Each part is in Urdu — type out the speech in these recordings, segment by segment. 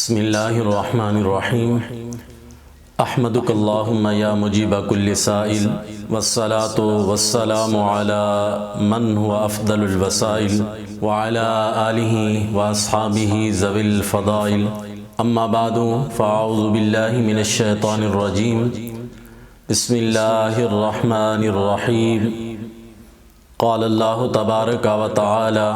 بسم اللہ الرحمن الرحیم احمدک اللہم یا مجیب کل سائل والصلاة والسلام علی من هو افضل الوسائل وعلى آلہ واصحابہ ذوی الفضائل اما بعد فاعوذ باللہ من الشیطان الرجیم بسم اللہ الرحمن الرحیم قال اللہ تبارک و تعالی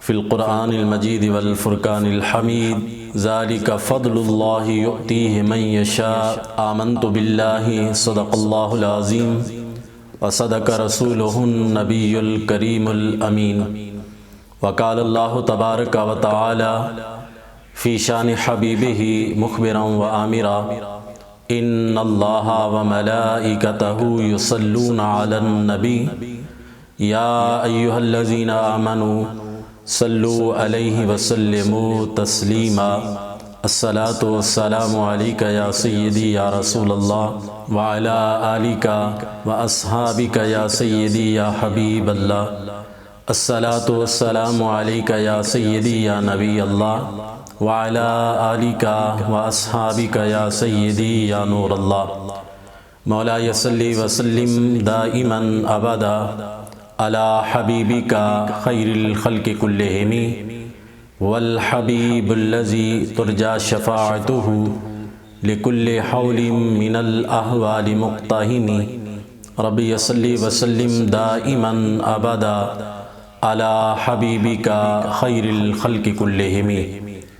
فی القرآن المجید والفرقان الحمید ذالک فضل اللہ یؤتیہ من یشاء آمنت باللہ صدق اللہ العظیم وصدق رسولہ النبی الکریم الامین وقال اللہ تبارک و تعالی فی شان حبیبہ مخبرا و آمرا ان اللہ وملائکتہ یصلون علی النبی یا ایہا الذین آمنوا صلو علیہ وسلموا تسلیما الصلاۃ والسلام علیک یا سیدی یا رسول اللہ وعلی آلک واصحابک یا سیدی یا حبیب اللہ الصلاۃ والسلام علیک یا سیدی یا نبی اللہ وعلی آلک واصحابک یا سیدی یا نور اللہ مولاي صلی وسلم دائما ابدا علی حبیبک خیر الخلق کلہم والحبیب الذی ترجى شفاعته لكل حول من الاحوال مقتحم ربی صلی وسلم دائما ابدا علی حبیبک خیر الخلق کلہم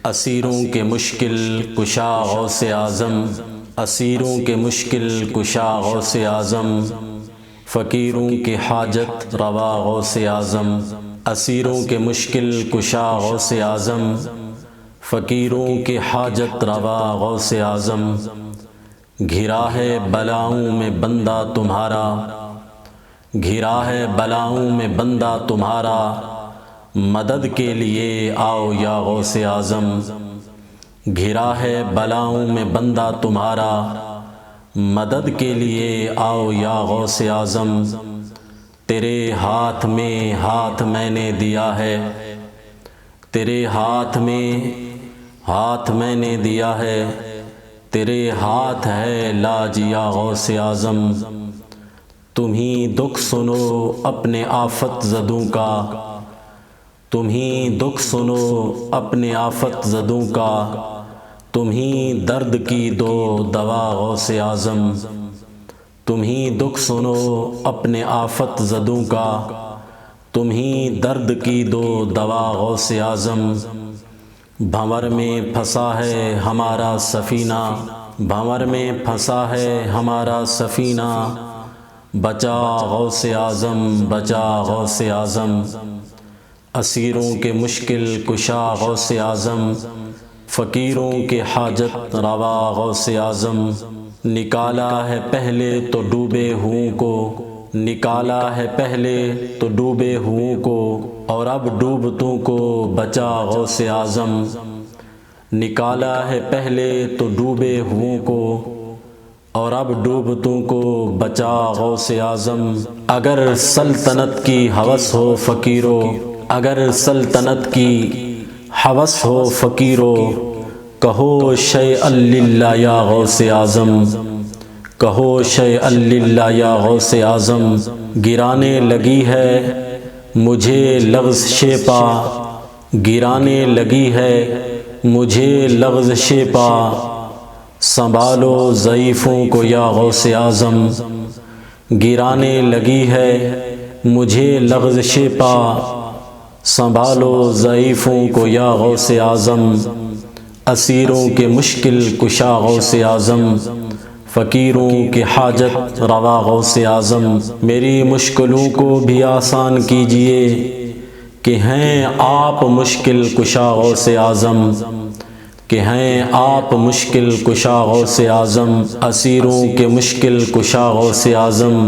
اسیروں کے مشکل کشا غوث اعظم اسیروں کے مشکل کشا غوث اعظم فقیروں کی حاجت روا غوث اعظم اسیروں کے مشکل کشا غوث اعظم فقیروں کی حاجت روا غوث اعظم گھرا ہے بلاؤں میں بندہ تمہارا گھرا ہے بلاؤں میں بندہ تمہارا مدد کے لیے آؤ یا غوث اعظم گھرا ہے بلاؤں میں بندہ تمہارا مدد کے لیے آؤ یا غوث اعظم تیرے ہاتھ میں نے دیا ہے تیرے ہاتھ میں نے دیا ہے تیرے ہاتھ ہے لاج یا غوث اعظم تم ہی دکھ سنو اپنے آفت زدوں کا تم ہی دکھ سنو اپنے آفت زدوں کا تم ہی درد کی دو دوا غوث اعظم تم ہی دکھ سنو اپنے آفت زدوں کا تم ہی درد کی دو دوا غوث اعظم بھنور میں پھنسا ہے ہمارا سفینہ بھنور میں پھنسا ہے ہمارا سفینہ بچا غوث اعظم بچا غوث اعظم اسیروں کے مشکل کشا غوث اعظم فقیروں کے حاجت روا غوث اعظم نکالا ہے پہلے تو ڈوبے ہوں کو نکالا ہے پہلے تو ڈوبے ہوں کو اور اب ڈوبتوں کو بچا غوث اعظم نکالا ہے پہلے تو ڈوبے ہوں کو اور اب ڈوبتوں کو بچا غوث اعظم اگر سلطنت کی ہوس ہو فقیرو اگر سلطنت کی ہوس ہو فقیرو کہو شیئا للہ یا غوث اعظم کہو شیئا للہ یا غوث اعظم گرانے لگی ہے مجھے لغز شیپا گرانے لگی ہے مجھے لغز شیپا سنبھالو ضعیفوں کو یا غوث اعظم گرانے لگی ہے مجھے لغز شیپا سنبھالو ضعیفوں کو یا غوث اعظم اسیروں کے مشکل کشا غوث اعظم فقیروں کی حاجت روا غوث اعظم میری مشکلوں کو بھی آسان کیجئے کہ ہیں آپ مشکل کشا غوث اعظم کہ ہیں آپ مشکل کشا غوث اعظم اسیروں کے مشکل کشا غوث اعظم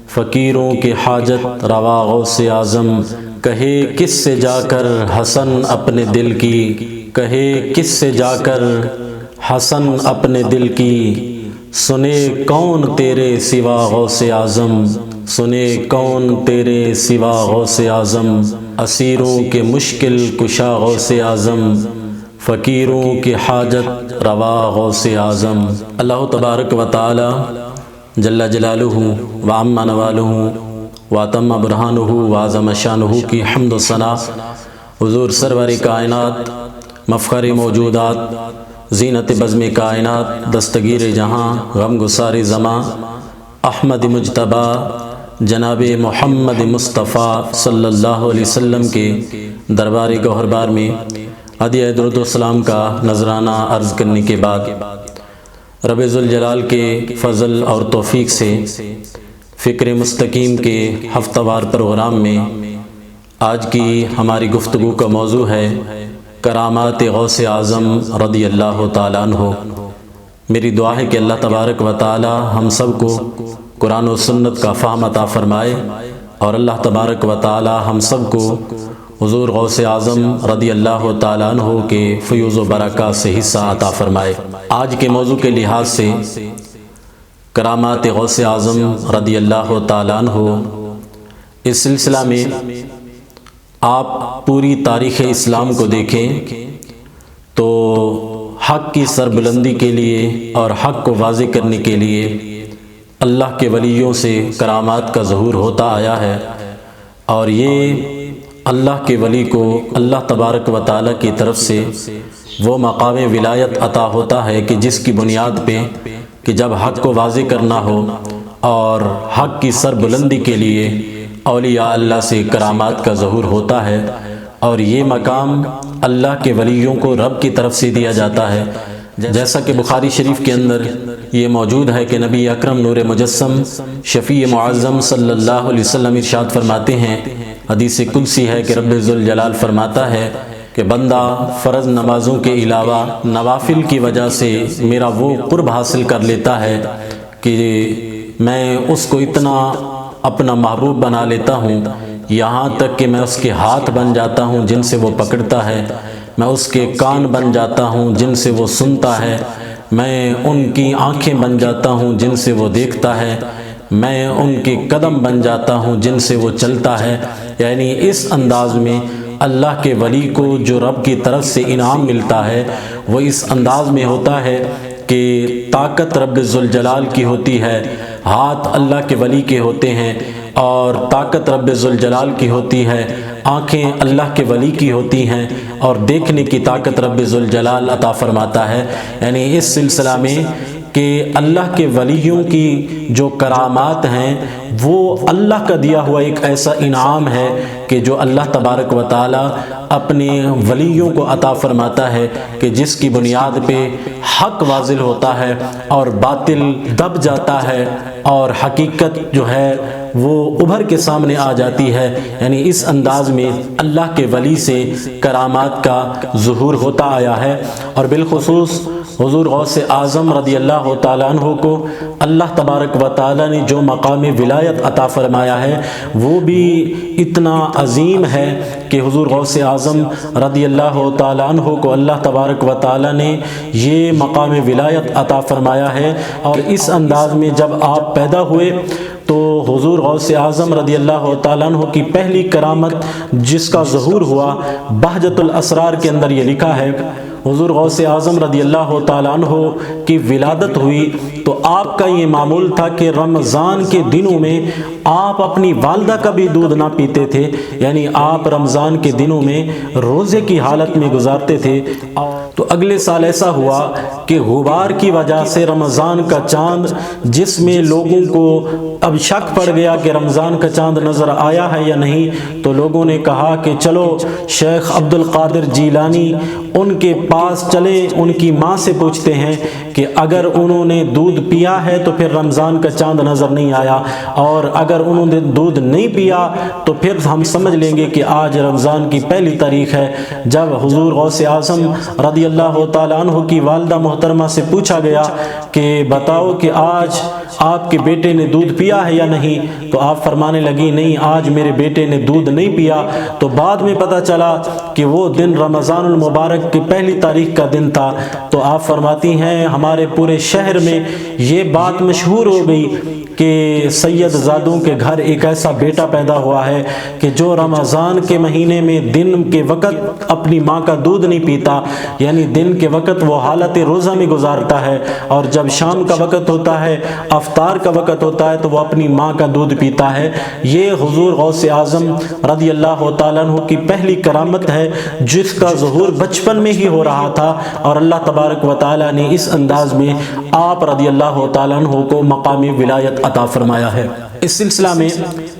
فقیروں کی حاجت روا غوث اعظم کہے کس سے جا کر حسن اپنے دل کی کہے کس سے جا کر حسن اپنے دل کی سنے کون تیرے سوا غوث اعظم سنے کون تیرے سوا غوث اعظم اسیروں کے مشکل کشا غوث اعظم فقیروں کی حاجت روا غوث اعظم۔ اللہ تبارک و تعالی جل جلالہ وعم نوالہ واتم برہانہ وعظم شانہ کی حمد و ثنا حضور سرور کائنات، مفخر موجودات، زینت بزم کائنات، دستگیر جہاں، غم گسار زماں، احمد مجتبی جناب محمد مصطفیٰ صلی اللہ علیہ وسلم کے دربار گوہربار میں ہدیہ درود و سلام کا نذرانہ عرض کرنے کے بعد، رب ذوالجلال کے فضل اور توفیق سے فکر مستقیم کے ہفتہ وار پروگرام میں آج کی ہماری گفتگو کا موضوع ہے کرامات غوث اعظم رضی اللہ تعالیٰ عنہ۔ میری دعا ہے کہ اللہ تبارک و تعالی ہم سب کو قرآن و سنت کا فہم عطا فرمائے، اور اللہ تبارک و تعالی ہم سب کو حضور غوث اعظم رضی اللہ تعالیٰ عنہ کے فیوز و برکات سے حصہ عطا فرمائے۔ آج کے موضوع کے لحاظ سے کرامات غوث اعظم رضی اللہ تعالیٰ عنہ، اس سلسلہ میں آپ پوری تاریخ اسلام کو دیکھیں تو حق کی سربلندی کے لیے اور حق کو واضح کرنے کے لیے اللہ کے ولیوں سے کرامات کا ظہور ہوتا آیا ہے، اور یہ اللہ کے ولی کو اللہ تبارک و تعالی کی طرف سے وہ مقام ولایت عطا ہوتا ہے کہ جس کی بنیاد پہ کہ جب حق کو واضح کرنا ہو اور حق کی سربلندی کے لیے اولیاء اللہ سے کرامات کا ظہور ہوتا ہے، اور یہ مقام اللہ کے ولیوں کو رب کی طرف سے دیا جاتا ہے، جیسا کہ بخاری شریف کے اندر یہ موجود ہے کہ نبی اکرم نور مجسم شفیع معظم صلی اللہ علیہ وسلم ارشاد فرماتے ہیں، حدیث قدسی ہے کہ رب ذوالجلال فرماتا ہے کہ بندہ فرض نمازوں کے علاوہ نوافل کی وجہ سے میرا وہ قرب حاصل کر لیتا ہے کہ میں اس کو اتنا اپنا محبوب بنا لیتا ہوں، یہاں تک کہ میں اس کے ہاتھ بن جاتا ہوں جن سے وہ پکڑتا ہے، میں اس کے کان بن جاتا ہوں جن سے وہ سنتا ہے، میں ان کی آنکھیں بن جاتا ہوں جن سے وہ دیکھتا ہے، میں ان کے قدم بن جاتا ہوں جن سے وہ چلتا ہے۔ یعنی اس انداز میں اللہ کے ولی کو جو رب کی طرف سے انعام ملتا ہے وہ اس انداز میں ہوتا ہے کہ طاقت رب ذوالجلال کی ہوتی ہے، ہاتھ اللہ کے ولی کے ہوتے ہیں، اور طاقت رب ذوالجلال کی ہوتی ہے، آنکھیں اللہ کے ولی کی ہوتی ہیں، اور دیکھنے کی طاقت رب ذوالجلال عطا فرماتا ہے۔ یعنی اس سلسلہ میں کہ اللہ کے ولیوں کی جو کرامات ہیں وہ اللہ کا دیا ہوا ایک ایسا انعام ہے کہ جو اللہ تبارک و تعالی اپنے ولیوں کو عطا فرماتا ہے کہ جس کی بنیاد پہ حق واضح ہوتا ہے اور باطل دب جاتا ہے اور حقیقت جو ہے وہ ابھر کے سامنے آ جاتی ہے۔ یعنی اس انداز میں اللہ کے ولی سے کرامات کا ظہور ہوتا آیا ہے، اور بالخصوص حضور غوث اعظم رضی اللہ تعالیٰ عنہ کو اللہ تبارک و تعالیٰ نے جو مقام ولایت عطا فرمایا ہے وہ بھی اتنا عظیم ہے کہ حضور غوث اعظم رضی اللہ تعالیٰ عنہ کو اللہ تبارک و تعالیٰ نے یہ مقام ولایت عطا فرمایا ہے، اور اس انداز میں جب آپ پیدا ہوئے تو حضور غوث اعظم رضی اللہ تعالیٰ عنہ کی پہلی کرامت جس کا ظہور ہوا بہجت الاسرار کے اندر یہ لکھا ہے، حضور غوث اعظم رضی اللہ تعالیٰ عنہ کی ولادت ہوئی تو آپ کا یہ معمول تھا کہ رمضان کے دنوں میں آپ اپنی والدہ کا بھی دودھ نہ پیتے تھے، یعنی آپ رمضان کے دنوں میں روزے کی حالت میں گزارتے تھے۔ تو اگلے سال ایسا ہوا کہ غبار کی وجہ سے رمضان کا چاند، جس میں لوگوں کو اب شک پڑ گیا کہ رمضان کا چاند نظر آیا ہے یا نہیں، تو لوگوں نے کہا کہ چلو شیخ عبد القادر جیلانی ان کے پاس چلے، ان کی ماں سے پوچھتے ہیں کہ اگر انہوں نے دودھ پیا ہے تو پھر رمضان کا چاند نظر نہیں آیا، اور اگر انہوں نے دودھ نہیں پیا تو پھر ہم سمجھ لیں گے کہ آج رمضان کی پہلی تاریخ ہے۔ جب حضور غوث اعظم رضی اللہ تعالیٰ عنہ کی والدہ محترمہ سے پوچھا گیا کہ بتاؤ کہ آج آپ کے بیٹے نے دودھ پیا ہے یا نہیں، تو آپ فرمانے لگی نہیں آج میرے بیٹے نے دودھ نہیں پیا۔ تو بعد میں پتہ چلا کہ وہ دن رمضان المبارک کی پہلی تاریخ کا دن تھا، تو آپ فرماتی ہیں ہمارے پورے شہر میں یہ بات مشہور ہو گئی کہ سید زادوں کے گھر ایک ایسا بیٹا پیدا ہوا ہے کہ جو رمضان کے مہینے میں دن کے وقت اپنی ماں کا دودھ نہیں پیتا، یعنی دن کے وقت وہ حالت روزہ میں گزارتا ہے، اور جب شام کا وقت ہوتا ہے، افطار کا وقت ہوتا ہے، تو وہ اپنی ماں کا دودھ پیتا ہے۔ یہ حضور غوث اعظم رضی اللہ تعالیٰ عنہ کی پہلی کرامت ہے جس کا ظہور بچپن میں ہی ہو رہا تھا، اور اللہ تبارک و تعالیٰ نے اس انداز میں آپ رضی اللہ تعالیٰ عنہ کو مقام ولایت عطا فرمایا ہے۔ اس سلسلہ میں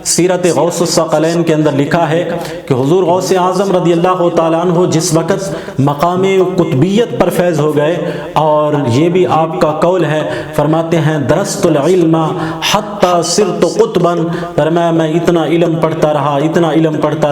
سیرت غوث الثقلین کے اندر لکھا ہے کہ حضور غوث اعظم رضی اللہ تعالیٰ عنہ جس وقت مقام قطبیت پر فیض ہو گئے، اور یہ بھی آپ کا قول ہے، فرماتے ہیں درست العلم حتی صرت قطبا، فرمایا میں اتنا علم پڑھتا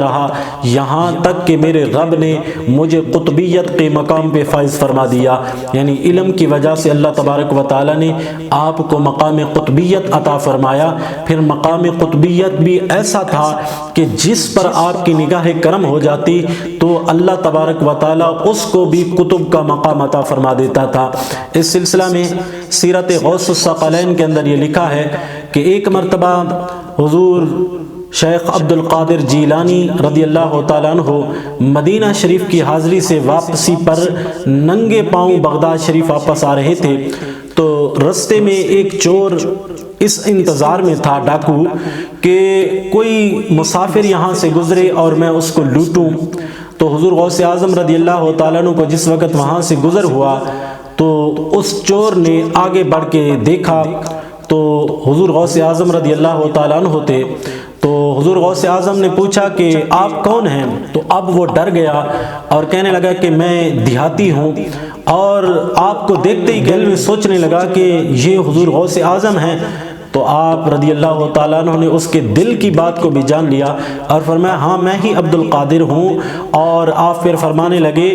رہا یہاں تک کہ میرے رب نے مجھے قطبیت کے مقام پہ فائز فرما دیا، یعنی علم کی وجہ سے اللہ تبارک و تعالیٰ نے آپ کو مقام قطبیت عطا فرمایا۔ پھر مقام قطبیت بھی ایسا تھا کہ جس پر آپ کی نگاہ کرم ہو جاتی تو اللہ تبارک و تعالیٰ اس کو بھی قطب کا مقام عطا فرما دیتا تھا۔ اس سلسلہ میں سیرت غوث الثقلین کے اندر یہ لکھا ہے کہ ایک مرتبہ حضور شیخ عبد القادر جیلانی رضی اللہ تعالیٰ عنہ مدینہ شریف کی حاضری سے واپسی پر ننگے پاؤں بغداد شریف واپس آ رہے تھے، تو رستے میں ایک چور اس انتظار میں تھا، ڈاکو، کہ کوئی مسافر یہاں سے گزرے اور میں اس کو لوٹوں۔ تو حضور غوث اعظم رضی اللہ تعالیٰ عنہ کو جس وقت وہاں سے گزر ہوا تو اس چور نے آگے بڑھ کے دیکھا تو حضور غوث اعظم رضی اللہ تعالیٰ عنہ تھے۔ تو حضور غوث اعظم نے پوچھا کہ آپ کون ہیں؟ تو اب وہ ڈر گیا اور کہنے لگا کہ میں دیہاتی ہوں، اور آپ کو دیکھتے ہی دل میں سوچنے لگا کہ یہ حضور غوث اعظم ہیں۔ تو آپ رضی اللہ تعالیٰ عنہ نے اس کے دل کی بات کو بھی جان لیا اور فرمایا ہاں میں ہی عبد القادر ہوں، اور آپ پھر فرمانے لگے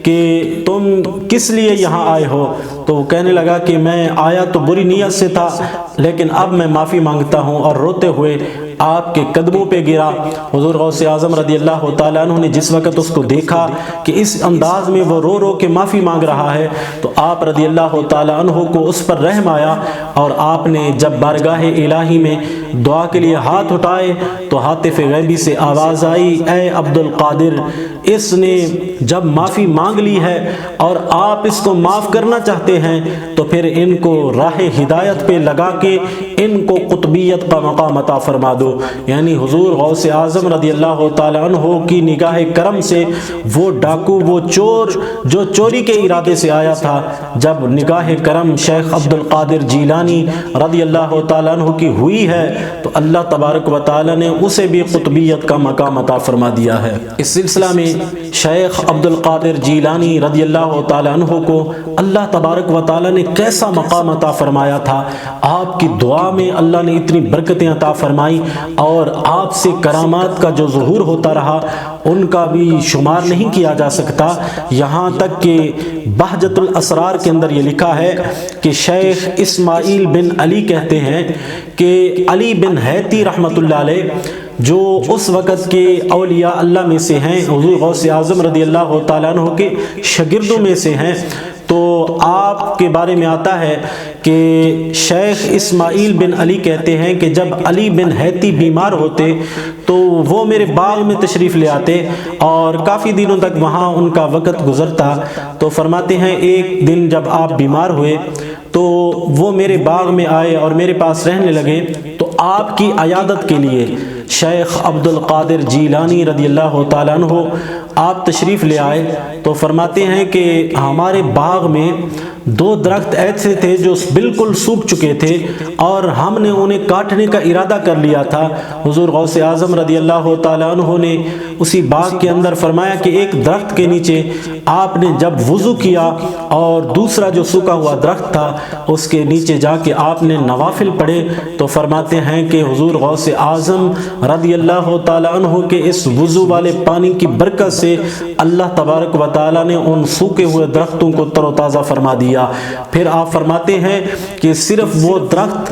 کہ تم کس لیے یہاں آئے ہو؟ تو وہ کہنے لگا کہ میں آیا تو بری نیت سے تھا، لیکن اب میں معافی مانگتا ہوں، اور روتے ہوئے آپ کے قدموں پہ گرا۔ حضور غوث اعظم رضی اللہ تعالیٰ عنہ نے جس وقت اس کو دیکھا کہ اس انداز میں وہ رو رو کے معافی مانگ رہا ہے تو آپ رضی اللہ تعالیٰ عنہ کو اس پر رحم آیا، اور آپ نے جب بارگاہ الہی میں دعا کے لیے ہاتھ اٹھائے تو ہاتف غیبی سے آواز آئی اے عبد القادر، اس نے جب معافی مانگ لی ہے اور آپ اس کو معاف کرنا چاہتے ہیں تو پھر ان کو راہ ہدایت پہ لگا کے ان کو قطبیت کا مقام عطا فرما دو۔ یعنی حضور غوث اعظم رضی اللہ تعالیٰ عنہ کی نگاہ کرم سے وہ ڈاکو، وہ چور جو چوری کے ارادے سے آیا تھا، جب نگاہ کرم شیخ عبد القادر جیلانی رضی اللہ تعالیٰ عنہ کی ہوئی ہے تو اللہ تبارک و تعالیٰ نے اسے بھی قطبیت کا مقام عطا فرما دیا ہے۔ اس سلسلہ میں شیخ عبد القادر جیلانی رضی اللہ تعالیٰ عنہ کو اللہ تبارک و تعالیٰ نے کیسا مقام عطا فرمایا تھا۔ آپ کی دعا میں اللہ نے اتنی برکتیں عطا فرمائی، اور آپ سے کرامات کا جو ظہور ہوتا رہا ان کا بھی شمار نہیں کیا جا سکتا، یہاں تک کہ بہجت الاسرار کے اندر یہ لکھا ہے کہ شیخ اسماعیل بن علی کہتے ہیں کہ علی بن حیتی رحمۃ اللہ علیہ جو اس وقت کے اولیاء اللہ میں سے ہیں، حضور غوث اعظم رضی اللہ تعالیٰ عنہ کے شاگردوں میں سے ہیں، تو آپ کے بارے میں آتا ہے کہ شیخ اسماعیل بن علی کہتے ہیں کہ جب علی بن حیتی بیمار ہوتے تو وہ میرے باغ میں تشریف لے آتے اور کافی دنوں تک وہاں ان کا وقت گزرتا۔ تو فرماتے ہیں ایک دن جب آپ بیمار ہوئے تو وہ میرے باغ میں آئے اور میرے پاس رہنے لگے، تو آپ کی عیادت کے لیے شیخ عبد القادر جیلانی رضی اللہ تعالیٰ عنہ آپ تشریف لے آئے۔ تو فرماتے ہیں کہ ہمارے باغ میں 2 درخت ایسے تھے جو بالکل سوکھ چکے تھے اور ہم نے انہیں کاٹنے کا ارادہ کر لیا تھا۔ حضور غوث اعظم رضی اللہ تعالیٰ عنہ نے اسی باغ کے اندر فرمایا کہ ایک درخت کے نیچے آپ نے جب وضو کیا اور دوسرا جو سوکھا ہوا درخت تھا اس کے نیچے جا کے آپ نے نوافل پڑھے، تو فرماتے ہیں کہ حضور غوث اعظم رضی اللہ تعالیٰ عنہ کے اس وضو والے پانی کی برکت سے اللہ تبارک و تعالیٰ نے ان سوکھے ہوئے درختوں کو تر و تازہ فرما دیا۔ پھر آپ فرماتے ہیں کہ صرف وہ درخت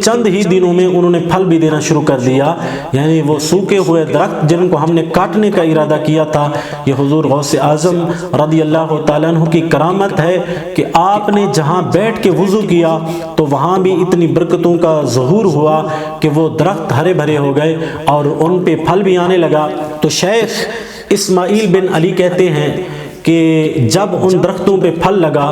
چند ہی دنوں میں انہوں نے پھل بھی دینا شروع کر دیا. یعنی وہ سوکھے ہوئے درخت جن کو ہم نے کاٹنے کا ارادہ کیا تھا، یہ حضور غوث اعظم رضی اللہ تعالیٰ عنہ کی کرامت ہے کہ آپ نے جہاں بیٹھ کے وضو کیا تو وہاں بھی اتنی برکتوں کا ظہور ہوا کہ وہ درخت ہرے بھرے ہو گئے اور ان پہ پھل بھی آنے لگا. تو شیخ اسماعیل بن علی کہتے ہیں کہ جب ان درختوں پہ پھل لگا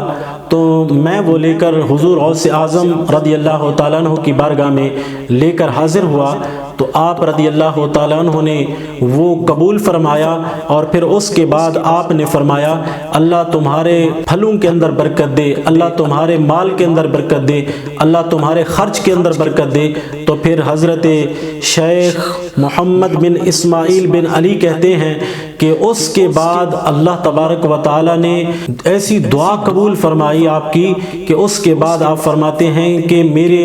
تو میں وہ لے کر حضور غوث اعظم رضی اللہ تعالیٰ عنہ کی بارگاہ میں لے کر حاضر ہوا تو آپ رضی اللہ تعالیٰ عنہ نے وہ قبول فرمایا اور پھر اس کے بعد آپ نے فرمایا اللہ تمہارے پھلوں کے اندر برکت دے، اللہ تمہارے مال کے اندر برکت دے، اللہ تمہارے خرچ کے اندر برکت دے. تو پھر حضرت شیخ محمد بن اسماعیل بن علی کہتے ہیں کہ اس کے بعد اللہ تبارک و تعالیٰ نے ایسی دعا قبول فرمائی آپ کی کہ اس کے بعد آپ فرماتے ہیں کہ میرے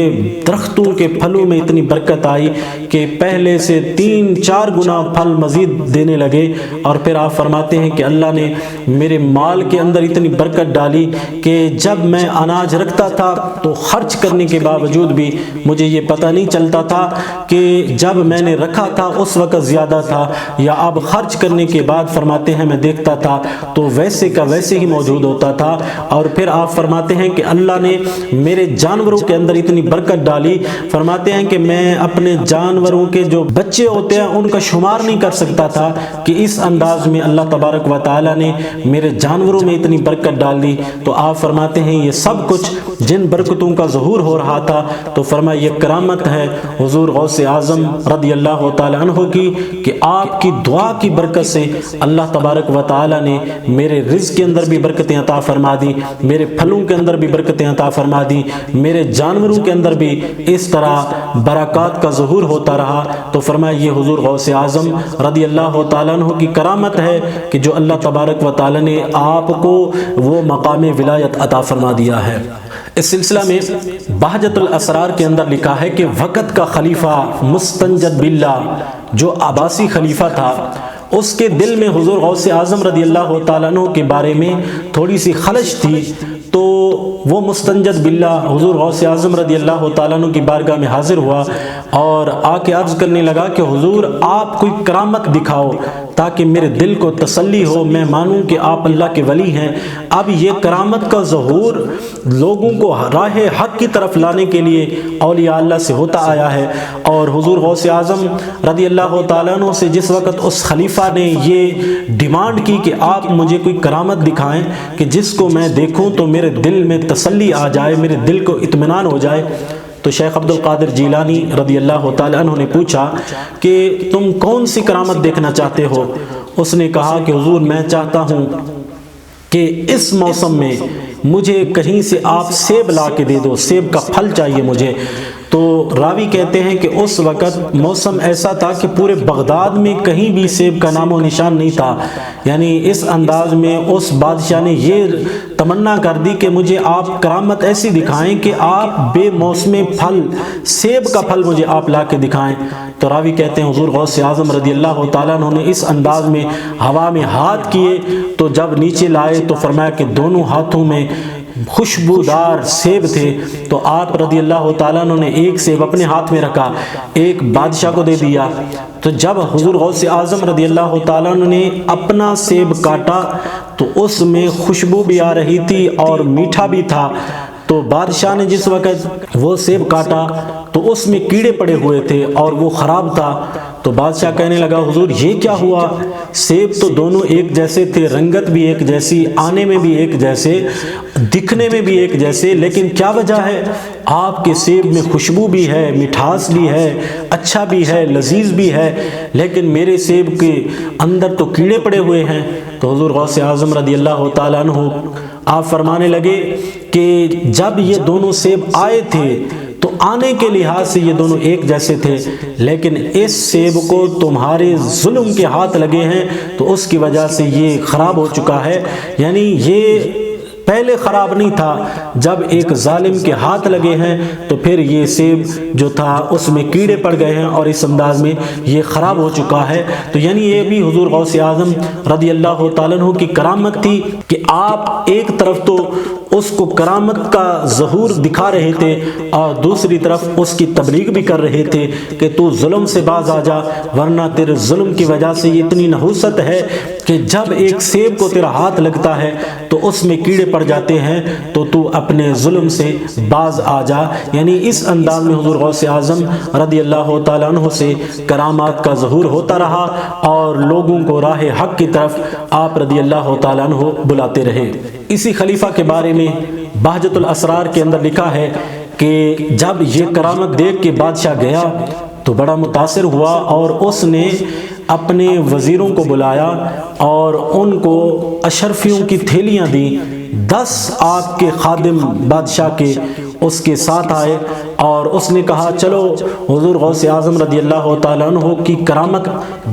درختوں کے پھلوں میں اتنی برکت آئی کہ پہلے سے 3-4 گنا پھل مزید دینے لگے. اور پھر آپ فرماتے ہیں کہ اللہ نے میرے مال کے اندر اتنی برکت ڈالی کہ جب میں اناج رکھتا تھا تو خرچ کرنے کے باوجود بھی مجھے یہ پتہ نہیں چلتا تھا کہ جب میں نے رکھا تھا اس وقت زیادہ تھا یا اب خرچ کرنے کے بعد فرماتے ہیں میں دیکھتا تھا تو ویسے کا ویسے ہی موجود ہوتا تھا. اور پھر آپ فرماتے ہیں کہ اللہ نے میرے جانوروں کے اندر اتنی برکت ڈالی، فرماتے ہیں کہ میں اپنے جانوروں کے جو بچے ہوتے ہیں ان کا شمار نہیں کر سکتا تھا کہ اس انداز میں اللہ تبارک و تعالیٰ نے میرے جانوروں میں اتنی برکت ڈال دی. تو آپ فرماتے ہیں یہ سب کچھ جن برکتوں کا ظہور ہو رہا تھا تو فرمایا یہ کرامت ہے حضور غوث اعظم رضی اللہ تعالیٰ عنہ کی کہ آپ کی دعا کی برکت سے اللہ تبارک و تعالیٰ نے میرے رزق کے اندر بھی برکتیں عطا فرما دی، میرے پھلوں کے اندر بھی برکتیں عطا فرما دی، میرے جانوروں کے اندر بھی اس طرح برکات کا ظہور ہوتا رہا. تو فرمایا یہ حضور غوث اعظم رضی اللہ تعالیٰ عنہ کی کرامت ہے کہ جو اللہ تبارک و تعالیٰ نے آپ کو وہ مقام ولایت عطا فرما دیا ہے. اس سلسلہ میں بہجت الاسرار کے اندر لکھا ہے کہ وقت کا خلیفہ مستنجد باللہ جو عباسی خلیفہ تھا اس کے دل میں حضور غوث اعظم رضی اللہ تعالیٰ عنہ کے بارے میں تھوڑی سی خلش تھی. تو وہ مستنجد باللہ حضور غوث اعظم رضی اللہ تعالیٰ عنہ کی بارگاہ میں حاضر ہوا اور آ کے عرض کرنے لگا کہ حضور آپ کوئی کرامت دکھاؤ تاکہ میرے دل کو تسلی ہو، میں مانوں کہ آپ اللہ کے ولی ہیں. اب یہ کرامت کا ظہور لوگوں کو راہ حق کی طرف لانے کے لیے اولیاء اللہ سے ہوتا آیا ہے. اور حضور غوث اعظم رضی اللہ تعالیٰ عنہ سے جس وقت اس خلیفہ نے یہ ڈیمانڈ کی کہ آپ مجھے کوئی کرامت دکھائیں کہ جس کو میں دیکھوں تو میرے دل میں تسلی آ جائے، میرے دل کو اطمینان ہو جائے، تو شیخ عبد القادر جیلانی رضی اللہ تعالیٰ عنہ نے پوچھا کہ تم کون سی کرامت دیکھنا چاہتے ہو؟ اس نے کہا کہ حضور میں چاہتا ہوں کہ اس موسم میں مجھے کہیں سے آپ سیب لا کے دے دو، سیب کا پھل چاہیے مجھے. تو راوی کہتے ہیں کہ اس وقت موسم ایسا تھا کہ پورے بغداد میں کہیں بھی سیب کا نام و نشان نہیں تھا. یعنی اس انداز میں اس بادشاہ نے یہ تمنا کر دی کہ مجھے آپ کرامت ایسی دکھائیں کہ آپ بے موسم پھل سیب کا پھل مجھے آپ لا کے دکھائیں. تو راوی کہتے ہیں حضور غوث اعظم رضی اللہ تعالیٰ عنہ نے اس انداز میں ہوا میں ہاتھ کیے تو جب نیچے لائے تو فرمایا کہ دونوں ہاتھوں میں خوشبودار سیب تھے. تو آپ رضی اللہ تعالیٰ عنہ نے ایک سیب اپنے ہاتھ میں رکھا، ایک بادشاہ کو دے دیا. تو جب حضور غوث اعظم رضی اللہ تعالیٰ عنہ نے اپنا سیب کاٹا تو اس میں خوشبو بھی آ رہی تھی اور میٹھا بھی تھا. تو بادشاہ نے جس وقت وہ سیب کاٹا تو اس میں کیڑے پڑے ہوئے تھے اور وہ خراب تھا. تو بادشاہ کہنے لگا حضور یہ کیا ہوا؟ سیب تو دونوں ایک جیسے تھے، رنگت بھی ایک جیسی، آنے میں بھی ایک جیسے، دکھنے میں بھی ایک جیسے، لیکن کیا وجہ ہے؟ آپ کے سیب میں خوشبو بھی ہے، مٹھاس بھی ہے، اچھا بھی ہے، لذیذ بھی ہے، لیکن میرے سیب کے اندر تو کیڑے پڑے ہوئے ہیں. تو حضور غوث اعظم رضی اللہ تعالیٰ عنہ آپ فرمانے لگے کہ جب یہ دونوں سیب آئے تھے تو آنے کے لحاظ سے یہ دونوں ایک جیسے تھے، لیکن اس سیب کو تمہارے ظلم کے ہاتھ لگے ہیں تو اس کی وجہ سے یہ خراب ہو چکا ہے. یعنی یہ پہلے خراب نہیں تھا، جب ایک ظالم کے ہاتھ لگے ہیں تو پھر یہ سیب جو تھا اس میں کیڑے پڑ گئے ہیں اور اس انداز میں یہ خراب ہو چکا ہے۔ تو یعنی یہ بھی حضور غوث اعظم رضی اللہ تعالیٰ عنہ کی کرامت تھی کہ آپ ایک طرف تو اس کو کرامت کا ظہور دکھا رہے تھے اور دوسری طرف اس کی تبلیغ بھی کر رہے تھے کہ تو ظلم سے باز آ جا، ورنہ تیرے ظلم کی وجہ سے یہ اتنی نحوست ہے کہ جب ایک سیب کو تیرا ہاتھ لگتا ہے تو اس میں کیڑے پڑ جاتے ہیں، تو تو اپنے ظلم سے باز آ جا۔ یعنی اس انداز میں حضور غوث اعظم رضی اللہ تعالیٰ عنہ سے کرامات کا ظہور ہوتا رہا اور لوگوں کو راہ حق کی طرف آپ رضی اللہ تعالیٰ عنہ بلاتے رہے۔ اسی خلیفہ کے بارے میں بہجت الاسرار کے اندر لکھا ہے کہ جب یہ کرامت دیکھ کے بادشاہ گیا تو بڑا متاثر ہوا اور اس نے اپنے وزیروں کو بلایا اور ان کو اشرفیوں کی تھیلیاں دیں۔ 10 آپ کے خادم بادشاہ کے اس کے ساتھ آئے اور اس نے کہا چلو حضور غوث اعظم رضی اللہ تعالیٰ عنہ کی کرامت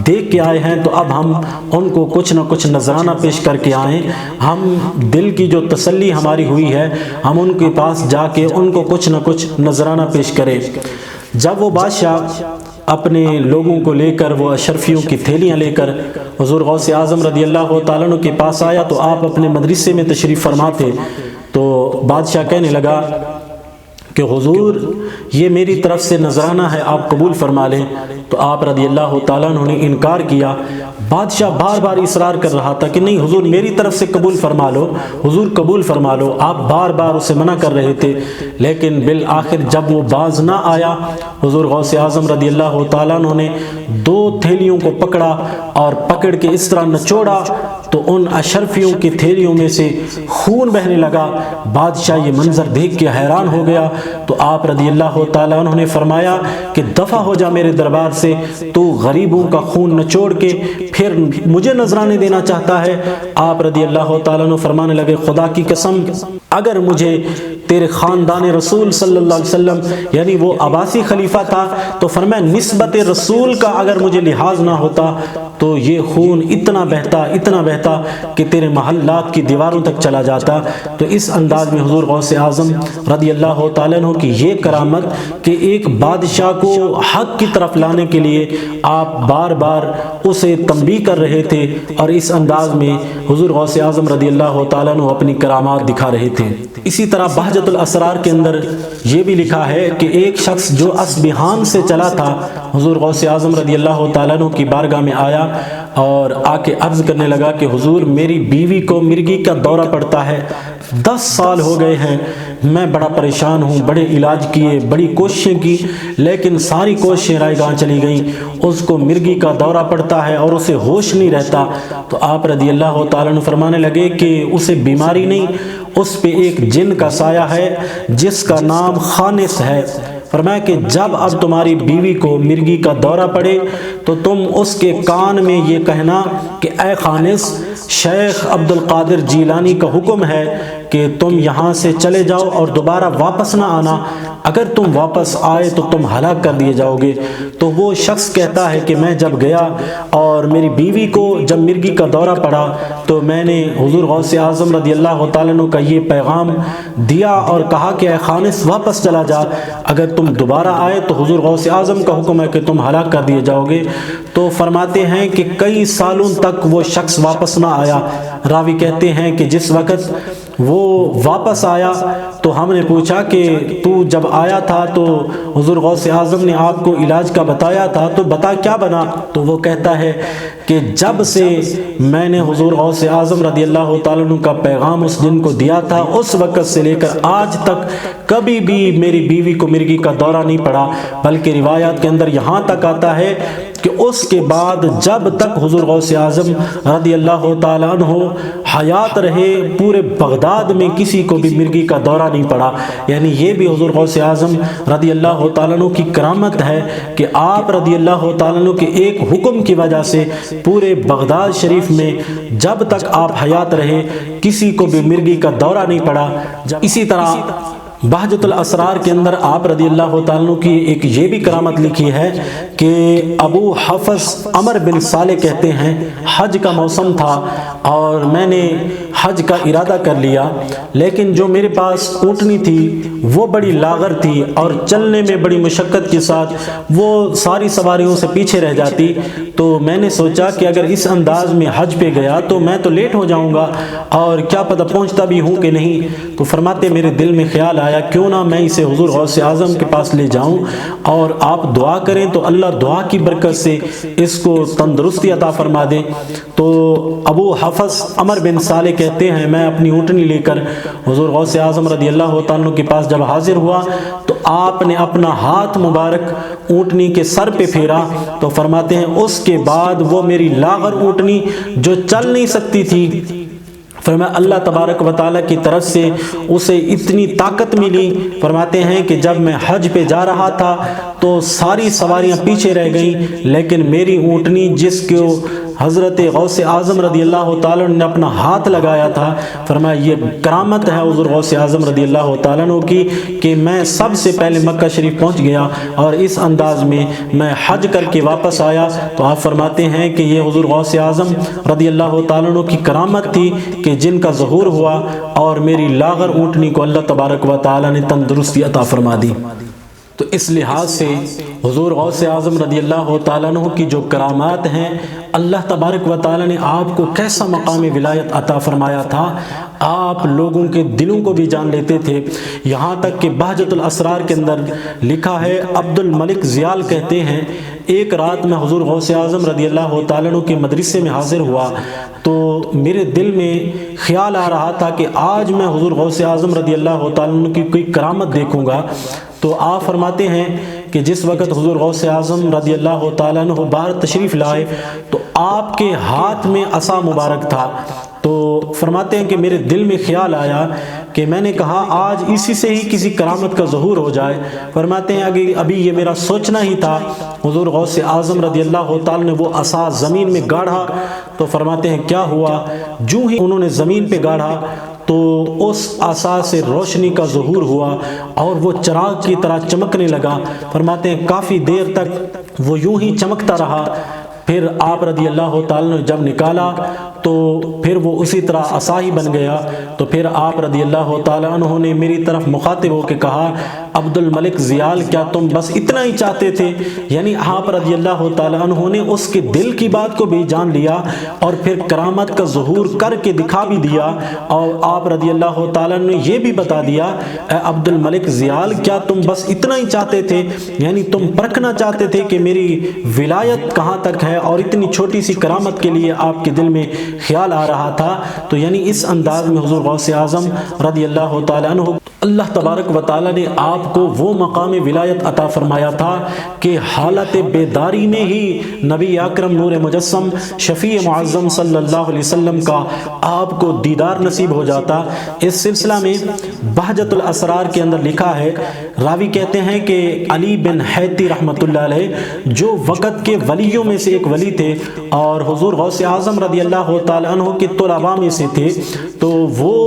دیکھ کے آئے ہیں تو اب ہم ان کو کچھ نہ کچھ نذرانہ پیش کر کے آئیں، ہم دل کی جو تسلی ہماری ہوئی ہے ہم ان کے پاس جا کے ان کو کچھ نہ کچھ نذرانہ پیش کریں۔ جب وہ بادشاہ اپنے لوگوں کو لے کر، وہ اشرفیوں کی تھیلیاں لے کر حضور غوث اعظم رضی اللہ تعالیٰ عنہ کے پاس آیا تو آپ اپنے مدرسے میں تشریف فرما تھے، تو بادشاہ کہنے لگا کہ حضور یہ میری طرف سے نذرانہ ہے، آپ قبول فرما لیں۔ تو آپ رضی اللہ تعالیٰ عنہ نے انکار کیا۔ بادشاہ بار بار اصرار کر رہا تھا کہ نہیں حضور میری طرف سے قبول فرما لو، حضور قبول فرما لو، آپ بار بار اسے منع کر رہے تھے، لیکن بالآخر جب وہ باز نہ آیا حضور غوث اعظم رضی اللہ تعالیٰ عنہ نے 2 تھیلیوں کو پکڑا اور پکڑ کے اس طرح نچوڑا تو ان اشرفیوں کی تھیلیوں میں سے خون بہنے لگا۔ بادشاہ یہ منظر دیکھ کے حیران ہو گیا تو آپ رضی اللہ تعالیٰ عنہ نے فرمایا کہ دفع ہو جا میرے دربار سے، تو غریبوں کا خون نچوڑ کے پھر مجھے نذرانے دینا چاہتا ہے۔ آپ رضی اللہ تعالیٰ عنہ فرمانے لگے خدا کی قسم اگر مجھے تیرے خاندان رسول صلی اللہ علیہ وسلم یعنی وہ عباسی خلیفہ تھا تو فرمایا نسبت رسول کا اگر مجھے لحاظ نہ ہوتا تو یہ خون اتنا بہتا کہ تیرے محلات کی دیواروں تک چلا جاتا۔ تو اس انداز میں حضور غوث اعظم رضی اللہ تعالیٰ عنہ کی یہ کرامت کہ ایک بادشاہ کو حق کی طرف لانے کے لیے آپ بار بار اسے تنبیہ کر رہے تھے اور اس انداز میں حضور غوث اعظم رضی اللہ تعالیٰ عنہ اپنی کرامات دکھا رہے تھے۔ اسی طرح بہجت الاسرار کے اندر یہ بھی لکھا ہے کہ ایک شخص جو اسبہان سے چلا تھا حضور غوث اعظم رضی اللہ تعالیٰ عنہ کی بارگاہ میں آیا اور آ کے عرض کرنے لگا کہ حضور میری بیوی کو مرگی کا دورہ پڑتا ہے، 10 سال ہو گئے ہیں، میں بڑا پریشان ہوں، بڑے علاج کیے، بڑی کوششیں کی، لیکن ساری کوششیں رائے گاں چلی گئیں، اس کو مرگی کا دورہ پڑتا ہے اور اسے ہوش نہیں رہتا۔ تو آپ رضی اللہ تعالیٰ عنہ فرمانے لگے کہ اسے بیماری نہیں، اس پہ ایک جن کا سایہ ہے جس کا نام خانس ہے۔ فرمایا کہ جب اب تمہاری بیوی کو مرگی کا دورہ پڑے تو تم اس کے کان میں یہ کہنا کہ اے خانس، شیخ عبد القادر جیلانی کا حکم ہے کہ تم یہاں سے چلے جاؤ اور دوبارہ واپس نہ آنا، اگر تم واپس آئے تو تم ہلاک کر دیے جاؤ گے۔ تو وہ شخص کہتا ہے کہ میں جب گیا اور میری بیوی کو جب مرگی کا دورہ پڑا تو میں نے حضور غوث اعظم رضی اللہ تعالیٰ عنہ کا یہ پیغام دیا اور کہا کہ اے خانس واپس چلا جا، اگر تم دوبارہ آئے تو حضور غوث اعظم کا حکم ہے کہ تم ہلاک کر دیے جاؤ گے۔ تو فرماتے ہیں کہ کئی سالوں تک وہ شخص واپس نہ آیا۔ راوی کہتے ہیں کہ جس وقت وہ واپس آیا تو ہم نے پوچھا کہ تو جب آیا تھا تو حضور غوث اعظم نے آپ کو علاج کا بتایا تھا تو بتا کیا بنا؟ تو وہ کہتا ہے کہ جب سے میں نے حضور غوث اعظم رضی اللہ تعالیٰ عنہ کا پیغام اس جن کو دیا تھا اس وقت سے لے کر آج تک کبھی بھی میری بیوی کو مرگی کا دورہ نہیں پڑا، بلکہ روایات کے اندر یہاں تک آتا ہے کہ اس کے بعد جب تک حضور غوث اعظم رضی اللہ تعالیٰ عنہ حیات رہے پورے بغداد میں کسی کو بھی مرگی کا دورہ نہیں پڑا۔ یعنی یہ بھی حضور غوث اعظم رضی اللہ تعالیٰ عنہ کی کرامت ہے کہ آپ رضی اللہ تعالیٰ عنہ کے ایک حکم کی وجہ سے پورے بغداد شریف میں جب تک آپ حیات رہے کسی کو بھی مرگی کا دورہ نہیں پڑا۔ اسی طرح بہجت الاسرار کے اندر آپ رضی اللہ تعالیٰ عنہ کی ایک یہ بھی کرامت لکھی ہے کہ ابو حفص عمر بن صالح کہتے ہیں حج کا موسم تھا اور میں نے حج کا ارادہ کر لیا، لیکن جو میرے پاس اونٹنی تھی وہ بڑی لاغر تھی اور چلنے میں بڑی مشقت کے ساتھ وہ ساری سواریوں سے پیچھے رہ جاتی، تو میں نے سوچا کہ اگر اس انداز میں حج پہ گیا تو میں تو لیٹ ہو جاؤں گا اور کیا پتہ پہنچتا بھی ہوں کہ نہیں۔ تو فرماتے میرے دل میں خیال آیا کیوں نہ میں اسے حضور غوث اعظم کے پاس لے جاؤں اور آپ دعا کریں تو اللہ دعا کی برکت سے اس کو تندرستی عطا فرما دے۔ تو ابو حفص عمر بن صالح کہتے ہیں میں اپنی اونٹنی لے کر حضور غوث اعظم رضی اللہ تعالیٰ عنہ کے پاس جب حاضر ہوا تو آپ نے اپنا ہاتھ مبارک اونٹنی کے سر پہ پھیرا، تو فرماتے ہیں اس کے بعد وہ میری لاغر اونٹنی جو چل نہیں سکتی تھی، فرمایا اللہ تبارک و تعالیٰ کی طرف سے اسے اتنی طاقت ملی، فرماتے ہیں کہ جب میں حج پہ جا رہا تھا تو ساری سواریاں پیچھے رہ گئیں، لیکن میری اونٹنی جس کو حضرت غوث اعظم رضی اللہ تعالیٰ نے اپنا ہاتھ لگایا تھا، فرمایا یہ کرامت ہے حضور غوث اعظم رضی اللہ تعالیٰ عنہ کی کہ میں سب سے پہلے مکہ شریف پہنچ گیا اور اس انداز میں میں حج کر کے واپس آیا۔ تو آپ فرماتے ہیں کہ یہ حضور غوث اعظم رضی اللہ تعالیٰ عنہ کی کرامت تھی کہ جن کا ظہور ہوا اور میری لاغر اونٹنی کو اللہ تبارک و تعالیٰ نے تندرستی عطا فرما دی۔ تو اس لحاظ سے حضور غوث اعظم رضی اللہ تعالیٰ عنہ کی جو کرامات ہیں، اللہ تبارک و تعالیٰ نے آپ کو کیسا مقام ولایت عطا فرمایا تھا، آپ لوگوں کے دلوں کو بھی جان لیتے تھے۔ یہاں تک کہ بہجت الاسرار کے اندر لکھا ہے، عبد الملک زیال کہتے ہیں ایک رات میں حضور غوث اعظم رضی اللہ تعالیٰ عنہ کے مدرسے میں حاضر ہوا تو میرے دل میں خیال آ رہا تھا کہ آج میں حضور غوث اعظم رضی اللہ تعالیٰ عنہ کی کوئی کرامت دیکھوں گا۔ تو آپ فرماتے ہیں کہ جس وقت حضور غوث اعظم رضی اللہ تعالیٰ عنہ باہر تشریف لائے تو آپ کے ہاتھ میں عصا مبارک تھا۔ تو فرماتے ہیں کہ میرے دل میں خیال آیا کہ میں نے کہا آج اسی سے ہی کسی کرامت کا ظہور ہو جائے۔ فرماتے ہیں کہ ابھی یہ میرا سوچنا ہی تھا، حضور غوث اعظم رضی اللہ تعالیٰ نے وہ عصا زمین میں گاڑا، تو فرماتے ہیں کیا ہوا، جو ہی انہوں نے زمین پہ گاڑا تو اس عصا سے روشنی کا ظہور ہوا اور وہ چراغ کی طرح چمکنے لگا۔ فرماتے ہیں کافی دیر تک وہ یوں ہی چمکتا رہا، پھر آپ رضی اللہ تعالیٰ نے جب نکالا تو پھر وہ اسی طرح عصا ہی بن گیا۔ تو پھر آپ رضی اللہ تعالیٰ عنہ نے میری طرف مخاطب ہو کے کہا، عبد الملک زیال کیا تم بس اتنا ہی چاہتے تھے؟ یعنی آپ رضی اللہ تعالیٰ عنہ نے اس کے دل کی بات کو بھی جان لیا اور پھر کرامت کا ظہور کر کے دکھا بھی دیا، اور آپ رضی اللہ تعالیٰ نے یہ بھی بتا دیا، اے عبد الملک زیال کیا تم بس اتنا ہی چاہتے تھے؟ یعنی تم پرکھنا چاہتے تھے کہ میری ولایت کہاں تک ہے، اور اتنی چھوٹی سی کرامت کے لیے آپ کے دل میں خیال آ رہا تھا۔ تو یعنی اس انداز میں حضور غوث اعظم رضی اللہ تعالیٰ عنہ اللہ تبارک و تعالیٰ نے آپ کو وہ مقام ولایت عطا فرمایا تھا کہ حالت بیداری میں ہی نبی اکرم نور مجسم شفیع معظم صلی اللہ علیہ وسلم کا آپ کو دیدار نصیب ہو جاتا۔ اس سلسلہ میں بہجت الاسرار کے اندر لکھا ہے، راوی کہتے ہیں کہ علی بن حیتی رحمۃ اللہ علیہ جو وقت کے ولیوں میں سے ایک ولی تھے اور حضور غوث اعظم رضی اللہ تعالیٰ عنہ کے طلباء میں سے تھے، تو وہ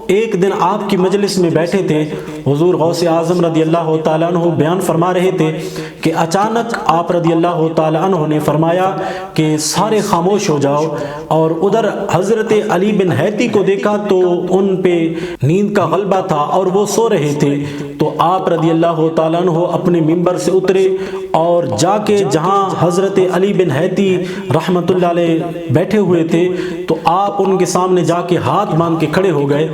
ایک دن آپ کی مجلس میں بیٹھے تھے، حضور غوث اعظم رضی اللہ تعالیٰ عنہ بیان فرما رہے تھے کہ اچانک آپ رضی اللہ تعالیٰ عنہ نے فرمایا کہ سارے خاموش ہو جاؤ، اور ادھر حضرت علی بن حیتی کو دیکھا تو ان پہ نیند کا غلبہ تھا اور وہ سو رہے تھے۔ تو آپ رضی اللہ تعالیٰ عنہ اپنے منبر سے اترے اور جا کے جہاں حضرت علی بن حیتی رحمت اللہ علیہ بیٹھے ہوئے تھے تو آپ ان کے سامنے جا کے ہاتھ باندھ کے کھڑے ہو گئے،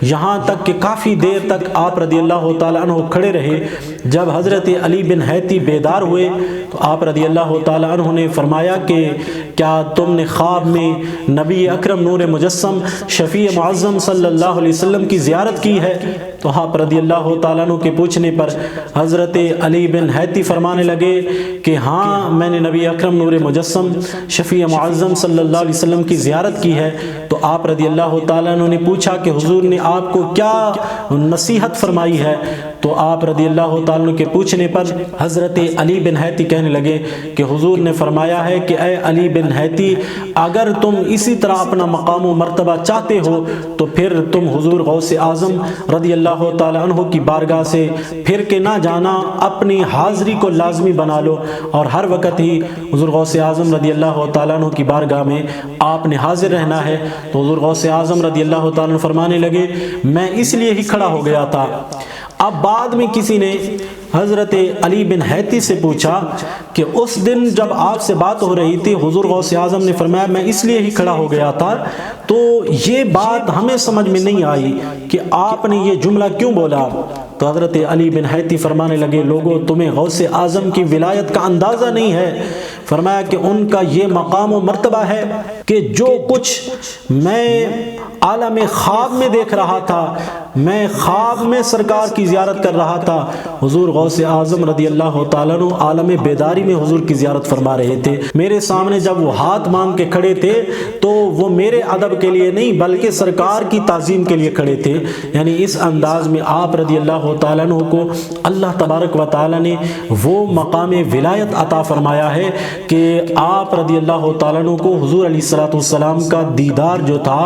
یہاں تک کہ کافی دیر تک آپ رضی اللہ تعالیٰ عنہ کھڑے رہے۔ جب حضرت علی بن حیتی بیدار ہوئے تو آپ رضی اللہ تعالیٰ عنہ نے فرمایا کہ کیا تم نے خواب میں نبی اکرم نور مجسم شفیع معظم صلی اللہ علیہ وسلم کی زیارت کی ہے؟ تو آپ رضی اللہ تعالیٰ عنہ کے پوچھنے پر حضرت علی بن حیتی فرمانے لگے کہ ہاں میں نے نبی اکرم نور مجسم شفیع معظم صلی اللہ علیہ وسلم کی زیارت کی ہے۔ تو آپ رضی اللہ تعالیٰ عنہ نے پوچھا کہ حضور نے آپ کو کیا نصیحت فرمائی ہے؟ تو آپ رضی اللہ تعالیٰ عنہ کے پوچھنے پر حضرت علی بن حیتی کہنے لگے کہ حضور نے فرمایا ہے کہ اے علی بن حیتی، اگر تم اسی طرح اپنا مقام و مرتبہ چاہتے ہو تو پھر تم حضور غوث اعظم رضی اللہ تعالیٰ عنہ کی بارگاہ سے پھر کے نہ جانا، اپنی حاضری کو لازمی بنا لو، اور ہر وقت ہی حضور غوث اعظم رضی اللہ تعالیٰ عنہ کی بارگاہ میں آپ نے حاضر رہنا ہے۔ تو حضور غوث اعظم رضی اللہ تعالیٰ عنہ فرمانے لگے میں اس لیے ہی کھڑا ہو گیا تھا۔ اب بعد میں کسی نے حضرت علی بن حیتی سے پوچھا کہ اس دن جب آپ سے بات ہو رہی تھی حضور غوث اعظم نے فرمایا میں اس لیے ہی کھڑا ہو گیا تھا، تو یہ بات ہمیں سمجھ میں نہیں آئی کہ آپ نے یہ جملہ کیوں بولا؟ تو حضرت علی بن حیتی فرمانے لگے لوگوں تمہیں غوث اعظم کی ولایت کا اندازہ نہیں ہے۔ فرمایا کہ ان کا یہ مقام و مرتبہ ہے کہ جو کچھ میں عالم خواب میں دیکھ رہا تھا، میں خواب میں سرکار کی زیارت کر رہا تھا، حضور غوث اعظم رضی اللہ تعالیٰ عنہ عالم بیداری میں حضور کی زیارت فرما رہے تھے۔ میرے سامنے جب وہ ہاتھ مانگ کے کھڑے تھے تو وہ میرے ادب کے لیے نہیں بلکہ سرکار کی تعظیم کے لیے کھڑے تھے۔ یعنی اس انداز میں آپ رضی اللہ تعالیٰ عنہ کو اللہ تبارک و تعالیٰ نے وہ مقام ولایت عطا فرمایا ہے کہ آپ رضی اللہ تعالیٰ عنہ کو حضور علیہ السلام کا دیدار جو تھا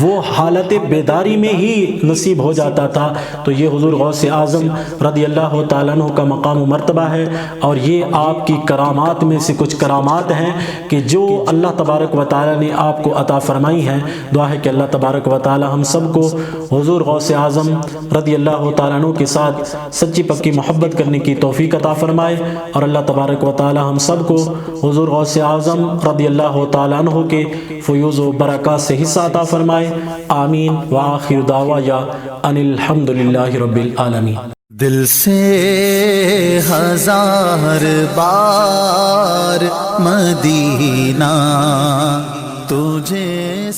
وہ حالت بیداری میں ہی نصیب ہو جاتا تھا۔ تو یہ حضور غوث اعظم رضی اللہ تعالیٰ عنہ کا مقام و مرتبہ ہے، اور یہ آپ کی کرامات میں سے کچھ کرامات ہیں کہ جو اللہ تبارک و تعالیٰ نے آپ کو عطا فرمائی ہیں۔ دعا ہے کہ اللہ تبارک و تعالیٰ ہم سب کو حضور غوث اعظم رضی اللہ تعالیٰ عنہ کے ساتھ سچی پکی محبت کرنے کی توفیق عطا فرمائے، اور اللہ تبارک و تعالیٰ ہم سب کو حضور غوث اعظم رضی اللہ تعالیٰ عنہ کے فیوز و برکات سے حصہ عطا فرمائے۔ آمین وآخر دعوایا ان الحمدللہ رب العالمین۔ دل سے ہزار بار مدینہ تجھے